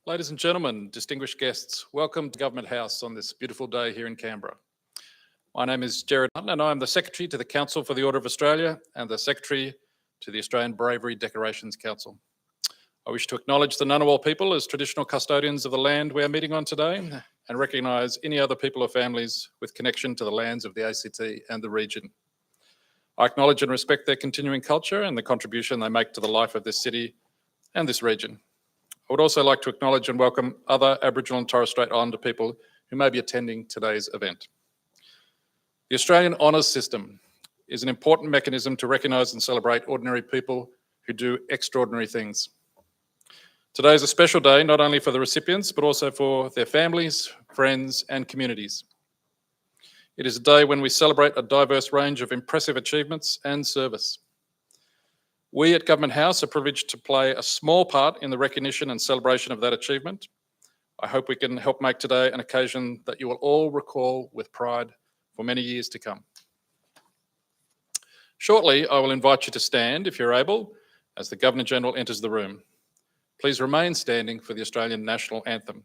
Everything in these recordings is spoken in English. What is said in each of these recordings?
Ladies and gentlemen, distinguished guests, welcome to Government House on this beautiful day here in Canberra. My name is Gerard Martin and I'm the Secretary to the Council for the Order of Australia and the Secretary to the Australian Bravery Decorations Council. I wish to acknowledge the Ngunnawal people as traditional custodians of the land we are meeting on today and recognise any other people or families with connection to the lands of the ACT and the region. I acknowledge and respect their continuing culture and the contribution they make to the life of this city and this region. I would also like to acknowledge and welcome other Aboriginal and Torres Strait Islander people who may be attending today's event. The Australian Honours System is an important mechanism to recognise and celebrate ordinary people who do extraordinary things. Today is a special day not only for the recipients but also for their families, friends and communities. It is a day when we celebrate a diverse range of impressive achievements and service. We at Government House are privileged to play a small part in the recognition and celebration of that achievement. I hope we can help make today an occasion that you will all recall with pride for many years to come. Shortly, I will invite you to stand, if you're able, as the Governor-General enters the room. Please remain standing for the Australian National Anthem.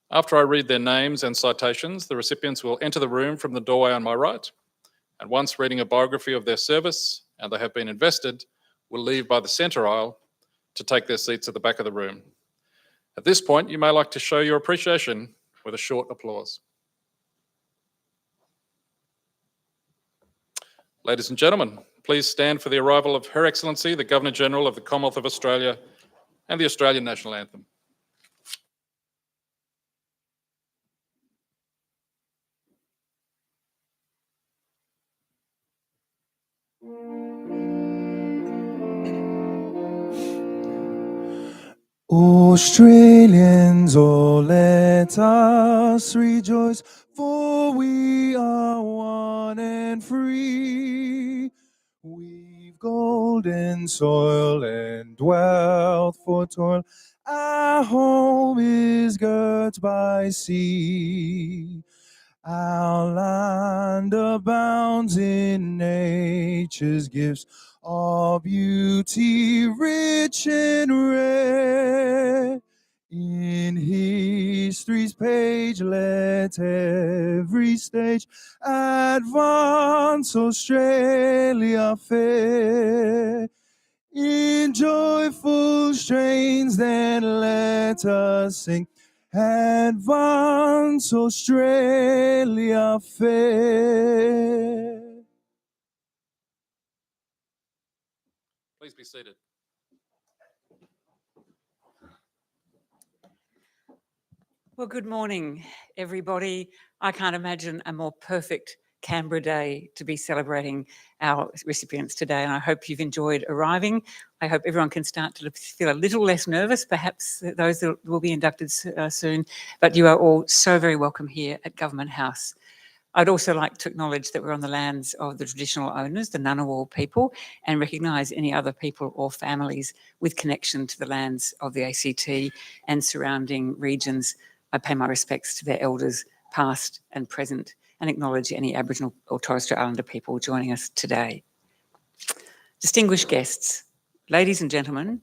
After I read their names and citations, the recipients will enter the room from the doorway on my right, and once reading a biography of their service and they have been invested, will leave by the centre aisle to take their seats at the back of the room. At this point, you may like to show your appreciation with a short applause. Ladies and gentlemen, please stand for the arrival of Her Excellency, the Governor-General of the Commonwealth of Australia and the Australian National Anthem. Australians, oh let us rejoice, for we are one and free. We've golden soil and wealth for toil, our home is girt by sea. Our land abounds in nature's gifts, of beauty rich and rare. In history's page let every stage advance Australia fair. In joyful strains then let us sing, advance Australia fair. Please be seated. Well, good morning, everybody. I can't imagine a more perfect Canberra day to be celebrating our recipients today, and I hope you've enjoyed arriving. I hope everyone can start to feel a little less nervous, perhaps those that will be inducted soon, but you are all so very welcome here at Government House. I'd also like to acknowledge that we're on the lands of the traditional owners, the Ngunnawal people, and recognise any other people or families with connection to the lands of the ACT and surrounding regions. I pay my respects to their elders, past and present, and acknowledge any Aboriginal or Torres Strait Islander people joining us today. Distinguished guests, ladies and gentlemen,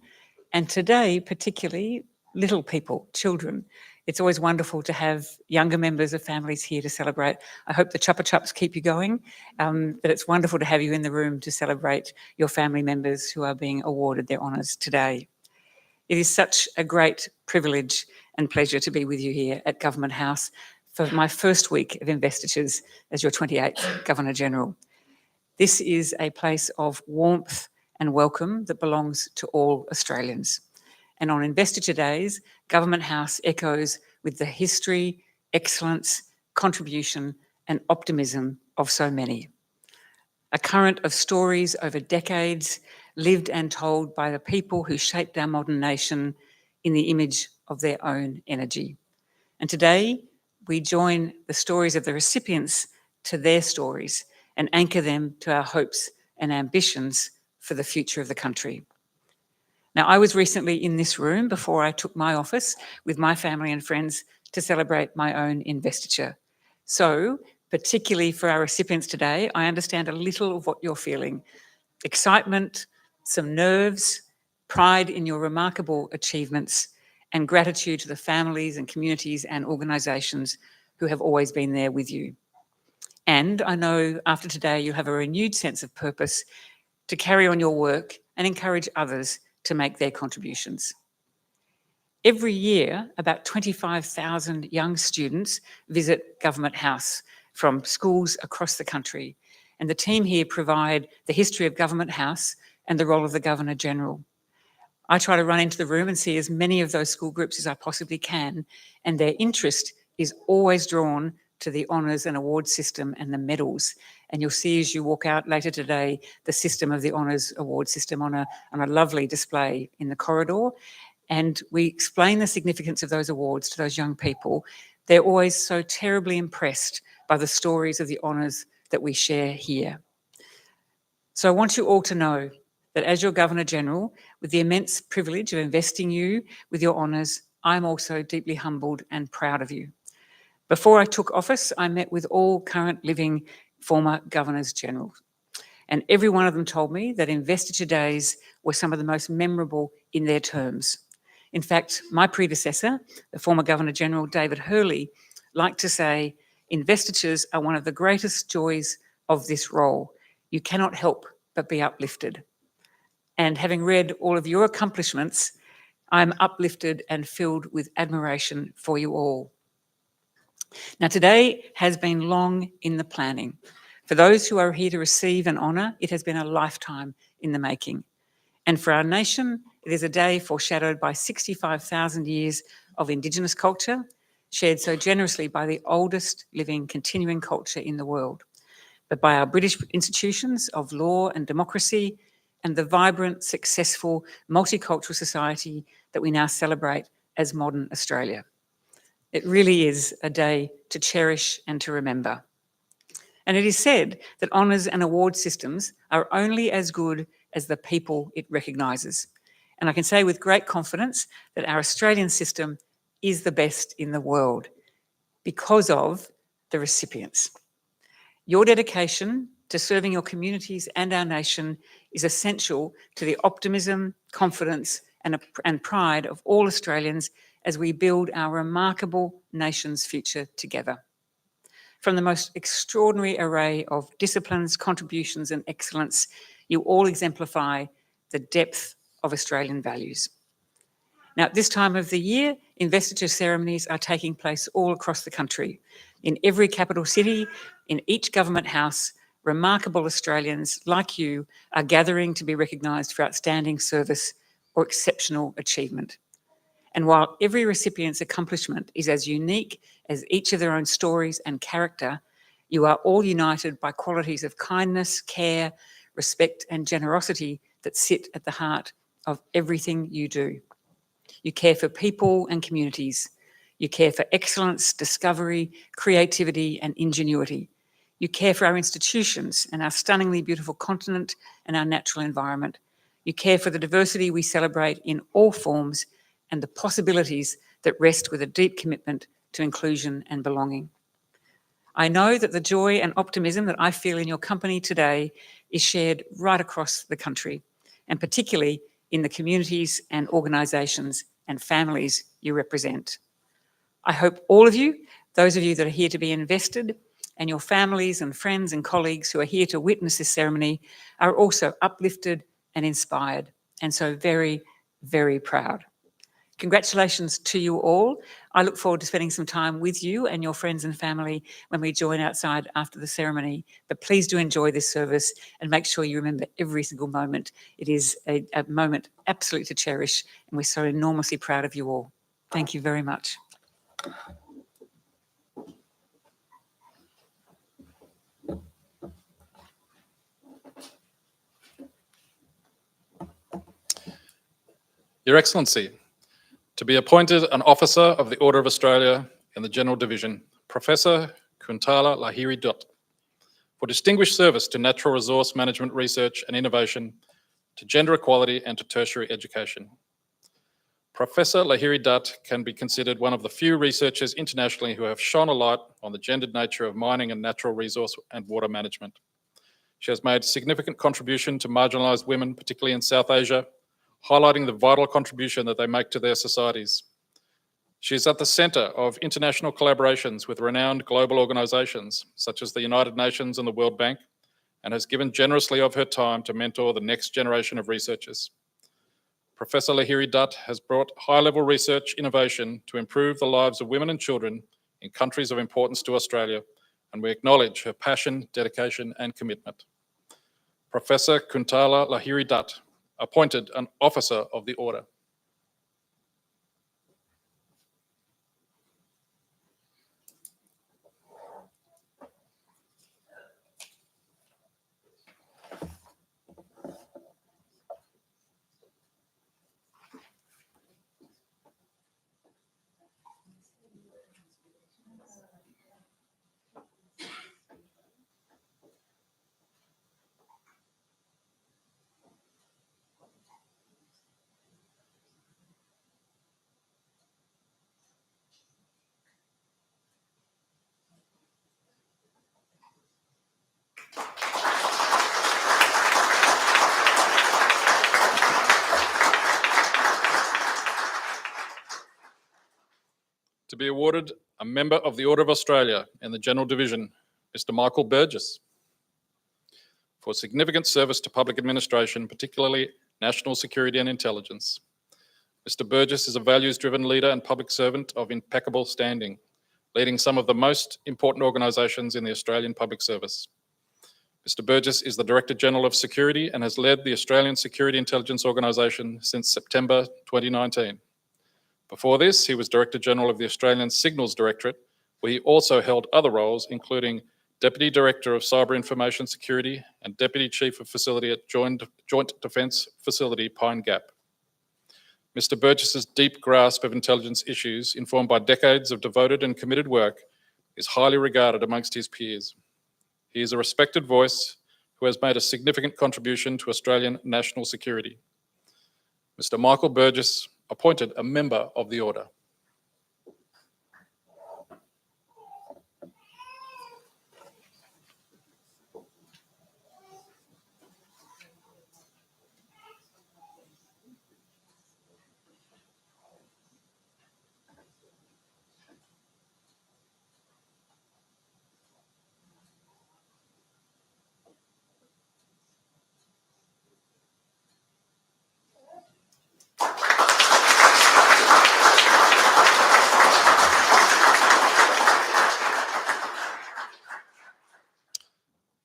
and today particularly little people, children. It's always wonderful to have younger members of families here to celebrate. I hope the Chuppa Chups keep you going, but it's wonderful to have you in the room to celebrate your family members who are being awarded their honours today. It is such a great privilege and pleasure to be with you here at Government House for my first week of investitures as your 28th Governor-General. This is a place of warmth and welcome that belongs to all Australians. And on investiture days, Government House echoes with the history, excellence, contribution and optimism of so many. A current of stories over decades, lived and told by the people who shaped our modern nation in the image of their own energy. And today, we join the stories of the recipients to their stories and anchor them to our hopes and ambitions for the future of the country. Now, I was recently in this room before I took my office with my family and friends to celebrate my own investiture. So, particularly for our recipients today, I understand a little of what you're feeling. Excitement, some nerves, pride in your remarkable achievements, and gratitude to the families and communities and organisations who have always been there with you. And I know after today you'll have a renewed sense of purpose to carry on your work and encourage others to make their contributions. Every year, about 25,000 young students visit Government House from schools across the country, and the team here provide the history of Government House and the role of the Governor-General. I try to run into the room and see as many of those school groups as I possibly can, and their interest is always drawn to the honours and award system and the medals. And you'll see as you walk out later today, the system of the honours award system on a lovely display in the corridor. And we explain the significance of those awards to those young people. They're always so terribly impressed by the stories of the honours that we share here. So I want you all to know that as your Governor-General, with the immense privilege of investing you with your honours, I'm also deeply humbled and proud of you. Before I took office, I met with all current living former Governors-General, and every one of them told me that investiture days were some of the most memorable in their terms. In fact, my predecessor, the former Governor-General David Hurley, liked to say, investitures are one of the greatest joys of this role. You cannot help but be uplifted. And having read all of your accomplishments, I'm uplifted and filled with admiration for you all. Now, today has been long in the planning. For those who are here to receive an honour, it has been a lifetime in the making. And for our nation, it is a day foreshadowed by 65,000 years of Indigenous culture, shared so generously by the oldest living continuing culture in the world, but by our British institutions of law and democracy and the vibrant, successful, multicultural society that we now celebrate as modern Australia. It really is a day to cherish and to remember. And it is said that honours and award systems are only as good as the people it recognises. And I can say with great confidence that our Australian system is the best in the world because of the recipients. Your dedication to serving your communities and our nation is essential to the optimism, confidence, and pride of all Australians as we build our remarkable nation's future together. From the most extraordinary array of disciplines, contributions, and excellence, you all exemplify the depth of Australian values. Now, at this time of the year, investiture ceremonies are taking place all across the country. In every capital city, in each government house, remarkable Australians like you are gathering to be recognised for outstanding service or exceptional achievement. And while every recipient's accomplishment is as unique as each of their own stories and character, you are all united by qualities of kindness, care, respect, and generosity that sit at the heart of everything you do. You care for people and communities. You care for excellence, discovery, creativity, and ingenuity. You care for our institutions and our stunningly beautiful continent and our natural environment. You care for the diversity we celebrate in all forms and the possibilities that rest with a deep commitment to inclusion and belonging. I know that the joy and optimism that I feel in your company today is shared right across the country, and particularly in the communities and organisations and families you represent. I hope all of you, those of you that are here to be invested, and your families and friends and colleagues who are here to witness this ceremony are also uplifted and inspired, and so very, very proud. Congratulations to you all. I look forward to spending some time with you and your friends and family when we join outside after the ceremony. But please do enjoy this service and make sure you remember every single moment. It is a moment absolutely to cherish, and we're so enormously proud of you all. Thank you very much. Your Excellency, to be appointed an Officer of the Order of Australia in the General Division, Professor Kuntala Lahiri Dutt, for distinguished service to natural resource management research and innovation, to gender equality and to tertiary education. Professor Lahiri Dutt can be considered one of the few researchers internationally who have shone a light on the gendered nature of mining and natural resource and water management. She has made a significant contribution to marginalised women, particularly in South Asia, highlighting the vital contribution that they make to their societies. She is at the centre of international collaborations with renowned global organisations such as the United Nations and the World Bank, and has given generously of her time to mentor the next generation of researchers. Professor Lahiri Dutt has brought high-level research innovation to improve the lives of women and children in countries of importance to Australia, and we acknowledge her passion, dedication and commitment. Professor Kuntala Lahiri Dutt, appointed an Officer of the Order. To be awarded a Member of the Order of Australia in the General Division, Mr. Michael Burgess, for significant service to public administration, particularly national security and intelligence. Mr. Burgess is a values-driven leader and public servant of impeccable standing, leading some of the most important organisations in the Australian public service. Mr. Burgess is the Director General of Security and has led the Australian Security Intelligence Organisation since September 2019. Before this, he was Director General of the Australian Signals Directorate, where he also held other roles, including Deputy Director of Cyber Information Security and Deputy Chief of Facility at Joint Defence Facility Pine Gap. Mr. Burgess's deep grasp of intelligence issues, informed by decades of devoted and committed work, is highly regarded amongst his peers. He is a respected voice who has made a significant contribution to Australian national security. Mr. Michael Burgess, appointed a Member of the Order.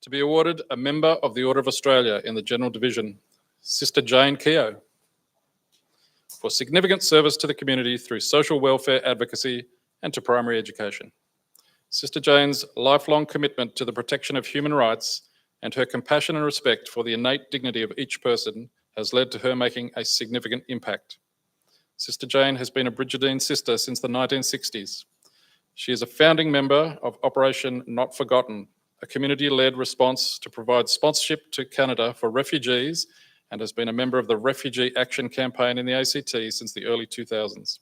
To be awarded a Member of the Order of Australia in the General Division, Sister Jane Keogh, for significant service to the community through social welfare advocacy and to primary education. Sister Jane's lifelong commitment to the protection of human rights and her compassion and respect for the innate dignity of each person has led to her making a significant impact. Sister Jane has been a Brigidine sister since the 1960s. She is a founding member of Operation Not Forgotten, a community-led response to provide sponsorship to Canada for refugees, and has been a member of the Refugee Action Campaign in the ACT since the early 2000s.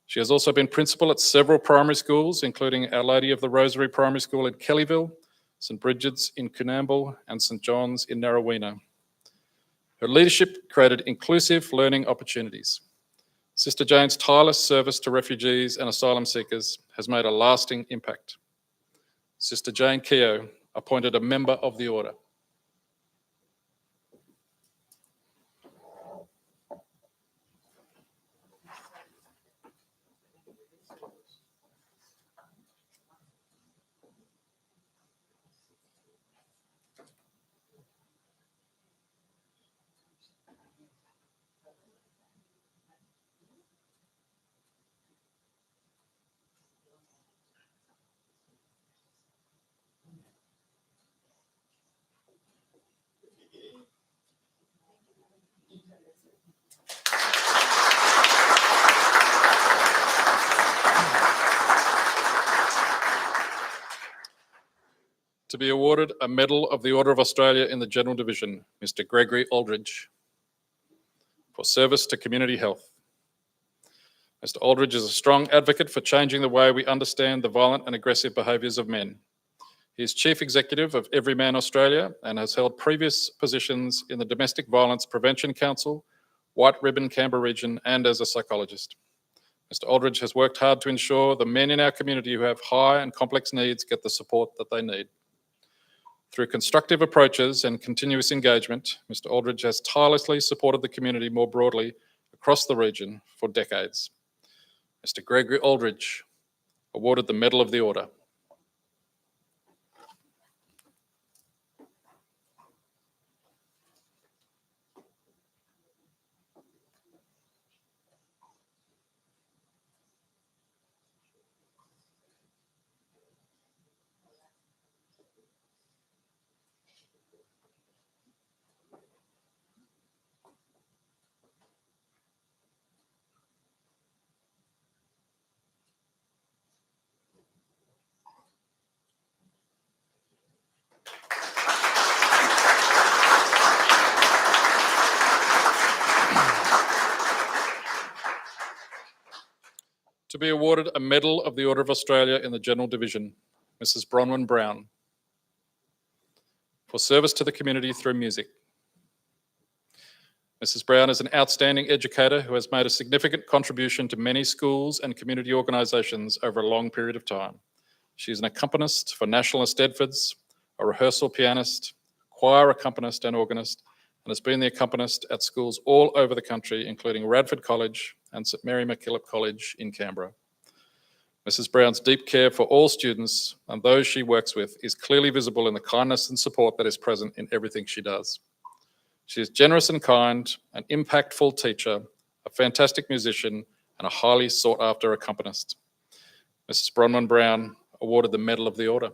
She has also been principal at several primary schools, including Our Lady of the Rosary Primary School in Kellyville, St Bridget's in Coonamble, and St John's in Narraweena. Her leadership created inclusive learning opportunities. Sister Jane's tireless service to refugees and asylum seekers has made a lasting impact. Sister Jane Keogh, appointed a Member of the Order. To be awarded a Medal of the Order of Australia in the General Division, Mr. Gregory Aldridge, for service to community health. Mr. Aldridge is a strong advocate for changing the way we understand the violent and aggressive behaviours of men. He is Chief Executive of Everyman Australia and has held previous positions in the Domestic Violence Prevention Council, White Ribbon Canberra region, and as a psychologist. Mr. Aldridge has worked hard to ensure the men in our community who have high and complex needs get the support that they need. Through constructive approaches and continuous engagement, Mr. Aldridge has tirelessly supported the community more broadly across the region for decades. Mr. Gregory Aldridge, awarded the Medal of the Order. To be awarded a Medal of the Order of Australia in the General Division, Mrs. Bronwyn Brown, for service to the community through music. Mrs. Brown is an outstanding educator who has made a significant contribution to many schools and community organisations over a long period of time. She is an accompanist for Nationalist Edfords, a rehearsal pianist, choir accompanist and organist, and has been the accompanist at schools all over the country, including Radford College and St Mary MacKillop College in Canberra. Mrs. Brown's deep care for all students and those she works with is clearly visible in the kindness and support that is present in everything she does. She is generous and kind, an impactful teacher, a fantastic musician, and a highly sought-after accompanist. Mrs. Bronwyn Brown, awarded the Medal of the Order.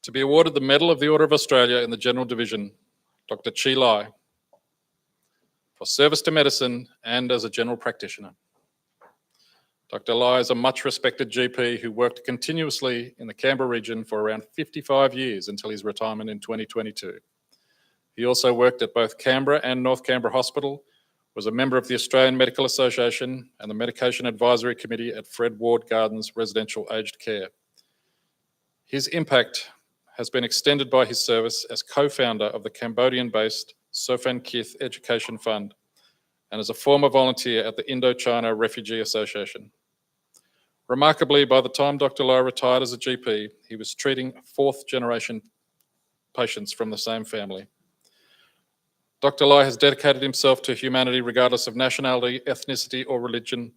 To be awarded the Medal of the Order of Australia in the General Division, Dr. Chry, for service to medicine and as a general practitioner. Dr. Lai is a much respected GP who worked continuously in the Canberra region for around 55 years until his retirement in 2022. He also worked at both Canberra and North Canberra Hospital, was a member of the Australian Medical Association and the Medication Advisory Committee at Fred Ward Gardens Residential Aged Care. His impact has been extended by his service as co-founder of the Cambodian-based Sophan Kith Education Fund and as a former volunteer at the Indochina Refugee Association. Remarkably, by the time Dr. Lai retired as a GP, he was treating fourth-generation patients from the same family. Dr. Lai has dedicated himself to humanity regardless of nationality, ethnicity, or religion,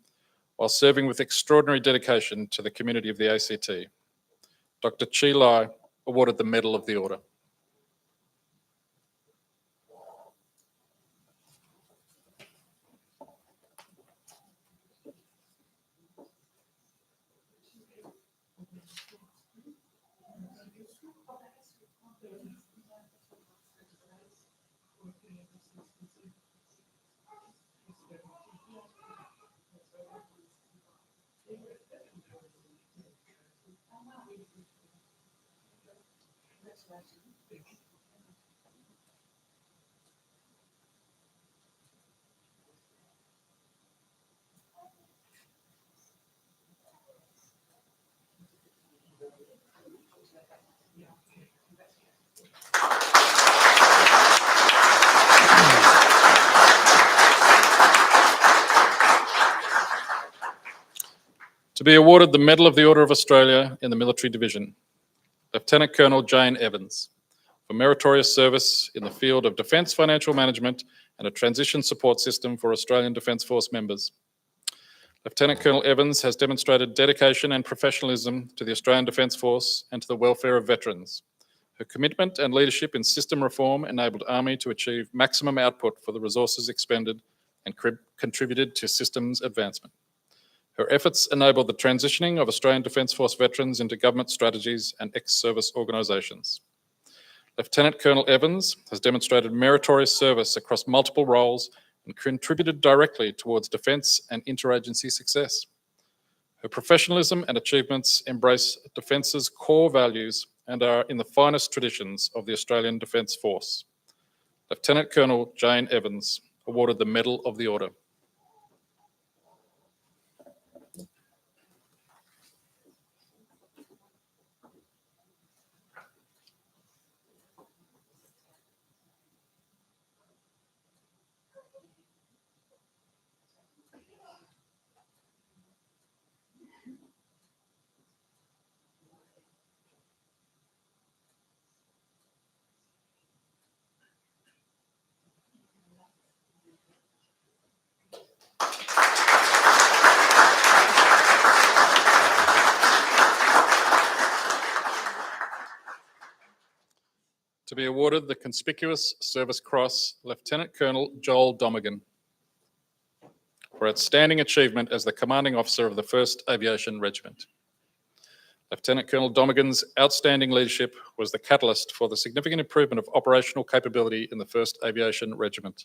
while serving with extraordinary dedication to the community of the ACT. Dr. Chry, awarded the Medal of the Order. To be awarded the Medal of the Order of Australia in the Military Division, Lieutenant Colonel Jane Evans, for meritorious service in the field of defence financial management and a transition support system for Australian Defence Force members. Lieutenant Colonel Evans has demonstrated dedication and professionalism to the Australian Defence Force and to the welfare of veterans. Her commitment and leadership in system reform enabled Army to achieve maximum output for the resources expended and contributed to systems advancement. Her efforts enabled the transitioning of Australian Defence Force veterans into government strategies and ex-service organisations. Lieutenant Colonel Evans has demonstrated meritorious service across multiple roles and contributed directly towards defence and interagency success. Her professionalism and achievements embrace Defence's core values and are in the finest traditions of the Australian Defence Force. Lieutenant Colonel Jane Evans, awarded the Medal of the Order. To be awarded the Conspicuous Service Cross, Lieutenant Colonel Joel Domagan, for outstanding achievement as the Commanding Officer of the 1st Aviation Regiment. Lieutenant Colonel Domagan's outstanding leadership was the catalyst for the significant improvement of operational capability in the 1st Aviation Regiment.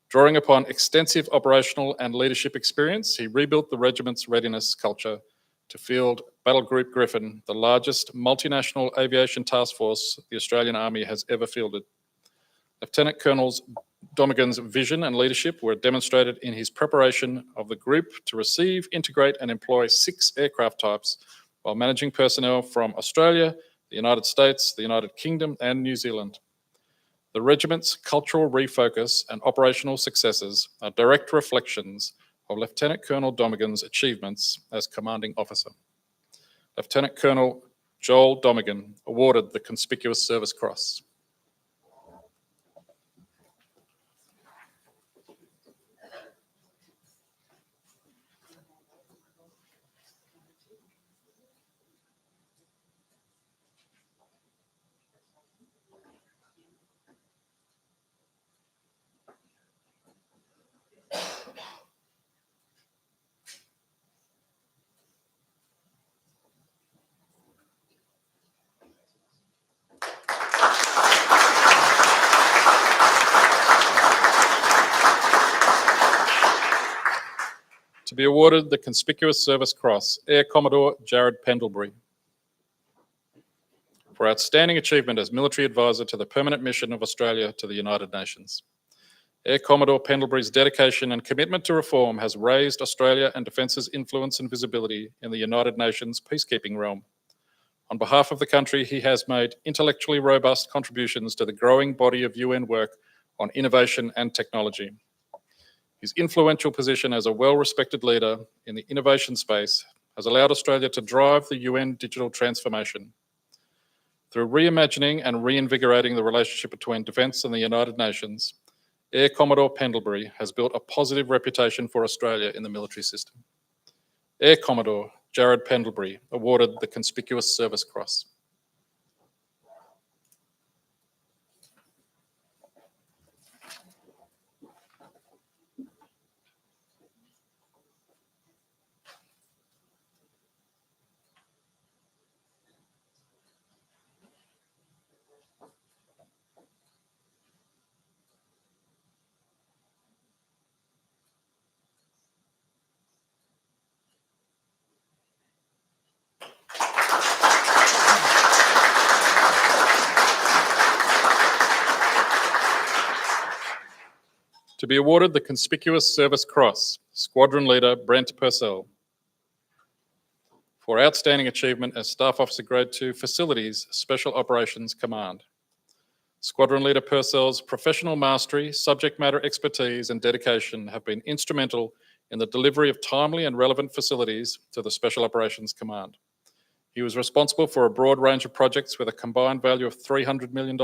Drawing upon extensive operational and leadership experience, he rebuilt the regiment's readiness culture to field Battle Group Griffin, the largest multinational aviation task force the Australian Army has ever fielded. Lieutenant Colonel Domagan's vision and leadership were demonstrated in his preparation of the group to receive, integrate and employ 6 aircraft types while managing personnel from Australia, the United States, the United Kingdom and New Zealand. The regiment's cultural refocus and operational successes are direct reflections of Lieutenant Colonel Domagan's achievements as Commanding Officer. Lieutenant Colonel Joel Domagan, awarded the Conspicuous Service Cross. To be awarded the Conspicuous Service Cross, Air Commodore Jared Pendlebury, for outstanding achievement as military advisor to the Permanent Mission of Australia to the United Nations. Air Commodore Pendlebury's dedication and commitment to reform has raised Australia and Defence's influence and visibility in the United Nations peacekeeping realm. On behalf of the country, he has made intellectually robust contributions to the growing body of UN work on innovation and technology. His influential position as a well-respected leader in the innovation space has allowed Australia to drive the UN digital transformation. Through reimagining and reinvigorating the relationship between Defence and the United Nations, Air Commodore Pendlebury has built a positive reputation for Australia in the military system. Air Commodore Jared Pendlebury, awarded the Conspicuous Service Cross. To be awarded the Conspicuous Service Cross, Squadron Leader Brent Purcell, for outstanding achievement as Staff Officer Grade 2 Facilities Special Operations Command. Squadron Leader Purcell's professional mastery, subject matter expertise and dedication have been instrumental in the delivery of timely and relevant facilities to the Special Operations Command. He was responsible for a broad range of projects with a combined value of $300 million,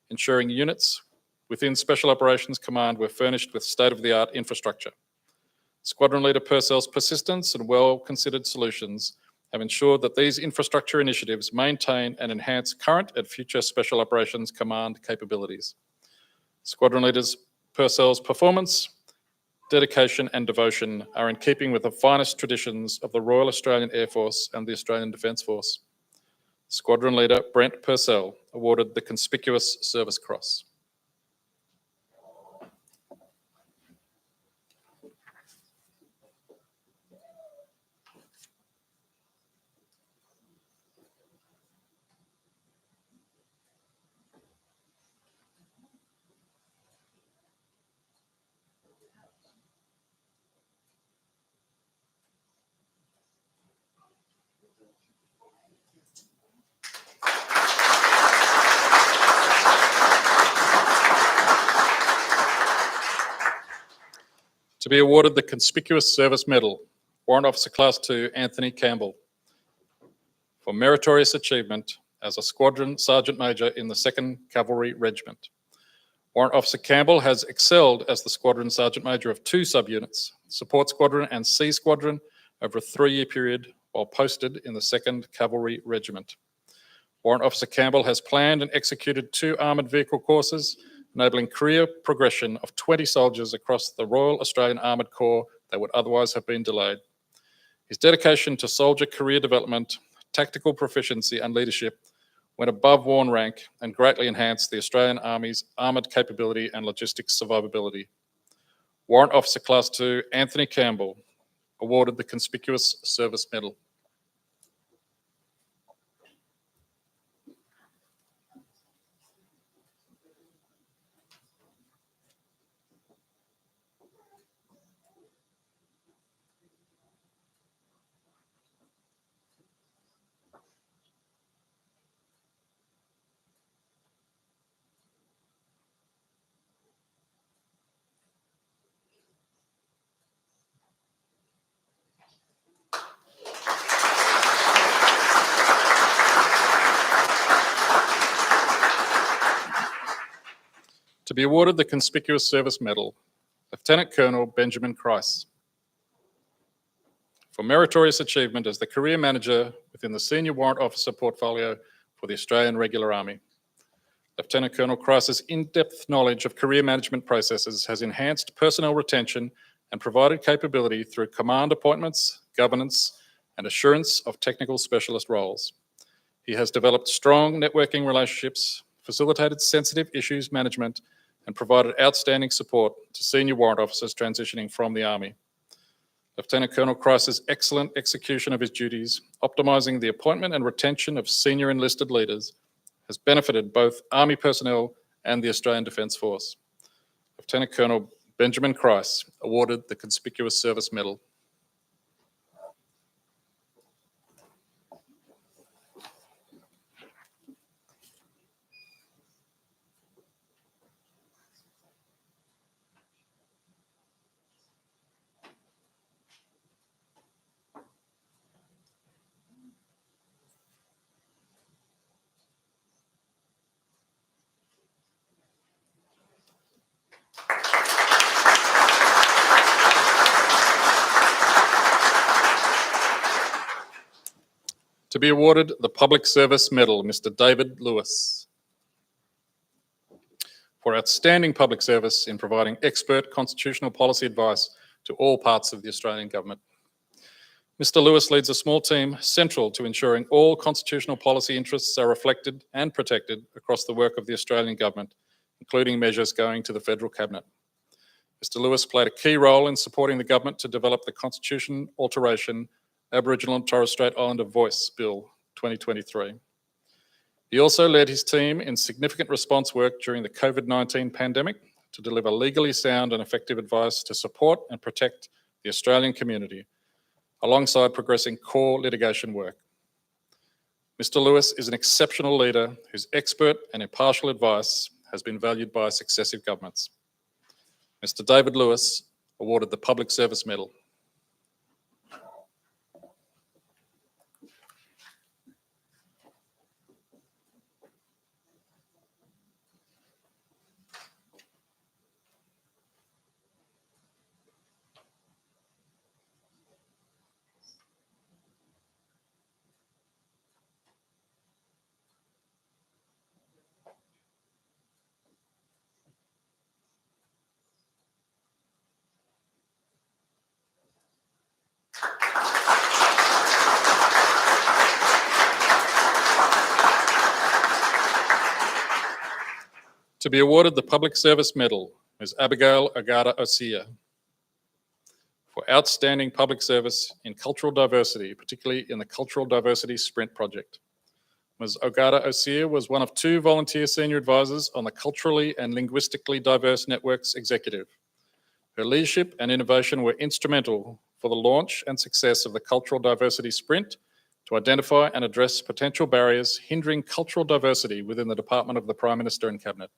ensuring units within Special Operations Command were furnished with state-of-the-art infrastructure. Squadron Leader Purcell's persistence and well-considered solutions have ensured that these infrastructure initiatives maintain and enhance current and future Special Operations Command capabilities. Squadron Leader Purcell's performance dedication and devotion are in keeping with the finest traditions of the Royal Australian Air Force and the Australian Defence Force. Squadron Leader Brent Purcell awarded the Conspicuous Service Cross. To be awarded the Conspicuous Service Medal, Warrant Officer Class 2 Anthony Campbell, for meritorious achievement as a Squadron Sergeant Major in the 2nd Cavalry Regiment. Warrant Officer Campbell has excelled as the Squadron Sergeant Major of 2 subunits, Support Squadron and C Squadron, over a 3-year period while posted in the 2nd Cavalry Regiment. Warrant Officer Campbell has planned and executed 2 armoured vehicle courses, enabling career progression of 20 soldiers across the Royal Australian Armoured Corps that would otherwise have been delayed. His dedication to soldier career development, tactical proficiency and leadership went above worn rank and greatly enhanced the Australian Army's armoured capability and logistics survivability. Warrant Officer Class 2 Anthony Campbell awarded the Conspicuous Service Medal. To be awarded the Conspicuous Service Medal, Lieutenant Colonel Benjamin Chry, for meritorious achievement as the career manager within the Senior Warrant Officer portfolio for the Australian Regular Army. Lieutenant Colonel Chry's in-depth knowledge of career management processes has enhanced personnel retention and provided capability through command appointments, governance, and assurance of technical specialist roles. He has developed strong networking relationships, facilitated sensitive issues management, and provided outstanding support to senior warrant officers transitioning from the Army. Lieutenant Colonel Chry's excellent execution of his duties, optimising the appointment and retention of senior enlisted leaders, has benefited both Army personnel and the Australian Defence Force. Lieutenant Colonel Benjamin Chry awarded the Conspicuous Service Medal. To be awarded the Public Service Medal, Mr. David Lewis, for outstanding public service in providing expert constitutional policy advice to all parts of the Australian Government. Mr. Lewis leads a small team central to ensuring all constitutional policy interests are reflected and protected across the work of the Australian Government, including measures going to the Federal Cabinet. Mr. Lewis played a key role in supporting the Government to develop the Constitution Alteration Aboriginal and Torres Strait Islander Voice Bill 2023. He also led his team in significant response work during the COVID-19 pandemic to deliver legally sound and effective advice to support and protect the Australian community, alongside progressing core litigation work. Mr. Lewis is an exceptional leader whose expert and impartial advice has been valued by successive governments. Mr. David Lewis awarded the Public Service Medal. To be awarded the Public Service Medal, Ms. Abigail Ogata for outstanding public service in cultural diversity, particularly in the Cultural Diversity Sprint project. Ms. Ogata was one of 2 volunteer senior advisors on the Culturally and Linguistically Diverse Networks Executive. Her leadership and innovation were instrumental for the launch and success of the Cultural Diversity Sprint to identify and address potential barriers hindering cultural diversity within the Department of the Prime Minister and Cabinet.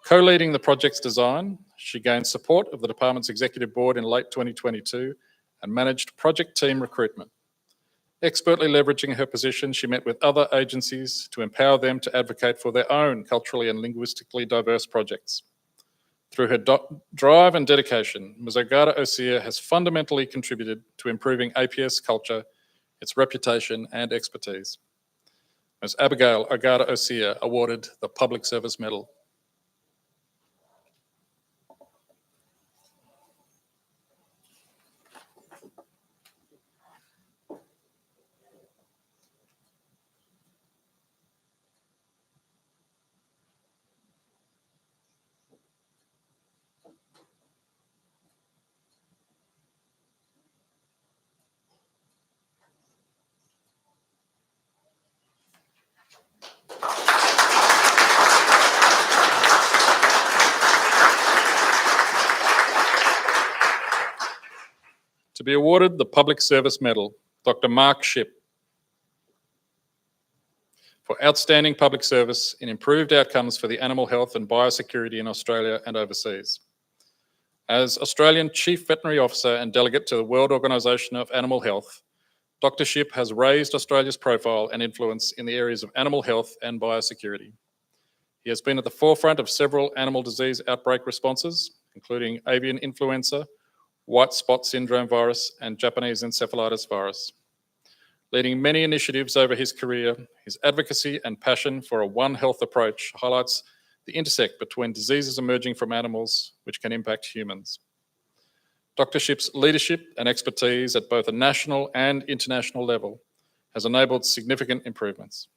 Co-leading the project's design, she gained support of the department's executive board in late 2022 and managed project team recruitment. Expertly leveraging her position, she met with other agencies to empower them to advocate for their own culturally and linguistically diverse projects. Through her drive and dedication, Ms. Ogata has fundamentally contributed to improving APS culture, its reputation and expertise. Ms. Abigail Ogata awarded the Public Service Medal. To be awarded the Public Service Medal, Dr. Mark Shipp, for outstanding public service in improved outcomes for the animal health and biosecurity in Australia and overseas. As Australian Chief Veterinary Officer and Delegate to the World Organisation of Animal Health, Dr. Shipp has raised Australia's profile and influence in the areas of animal health and biosecurity. He has been at the forefront of several animal disease outbreak responses, including avian influenza, white spot syndrome virus, and Japanese encephalitis virus. Leading many initiatives over his career, his advocacy and passion for a One Health approach highlights the intersect between diseases emerging from animals which can impact humans. Dr. Shipp's leadership and expertise at both a national and international level has enabled significant improvements.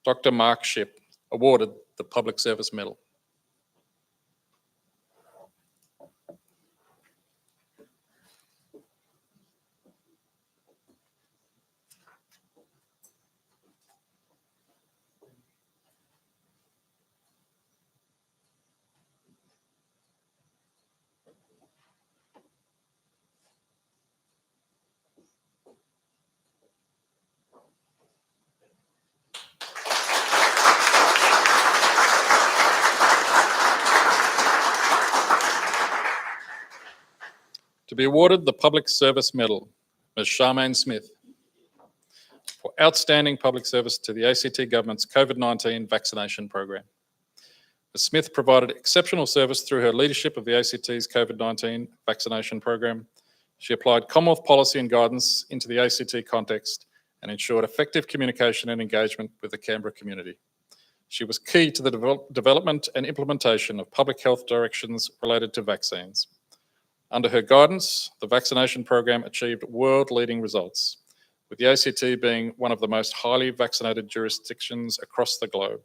Dr. Mark Shipp, awarded the Public Service Medal. To be awarded the Public Service Medal, Ms. Charmin Smith, for outstanding public service to the ACT Government's COVID-19 vaccination program. Ms. Smith provided exceptional service through her leadership of the ACT's COVID-19 vaccination program. She applied Commonwealth policy and guidance into the ACT context and ensured effective communication and engagement with the Canberra community. She was key to the development and implementation of public health directions related to vaccines. Under her guidance, the vaccination program achieved world-leading results, with the ACT being one of the most highly vaccinated jurisdictions across the globe.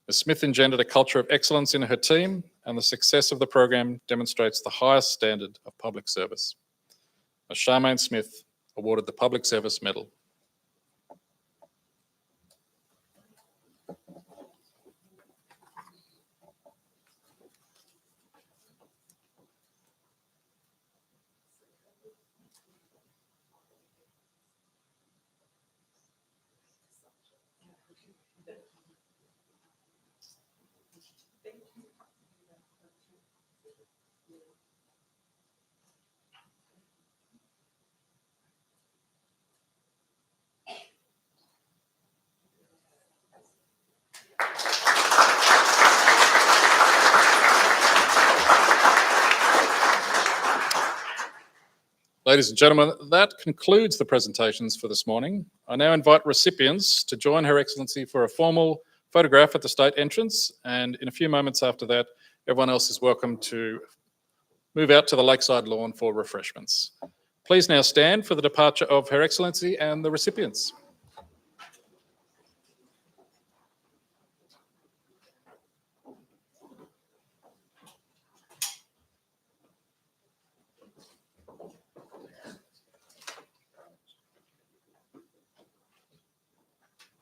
Ms. Smith engendered a culture of excellence in her team, and the success of the program demonstrates the highest standard of public service. Ms. Charmin Smith, awarded the Public Service Medal. Ladies and gentlemen, that concludes the presentations for this morning. I now invite recipients to join Her Excellency for a formal photograph at the state entrance, and in a few moments after that, everyone else is welcome to move out to the lakeside lawn for refreshments. Please now stand for the departure of Her Excellency and the recipients.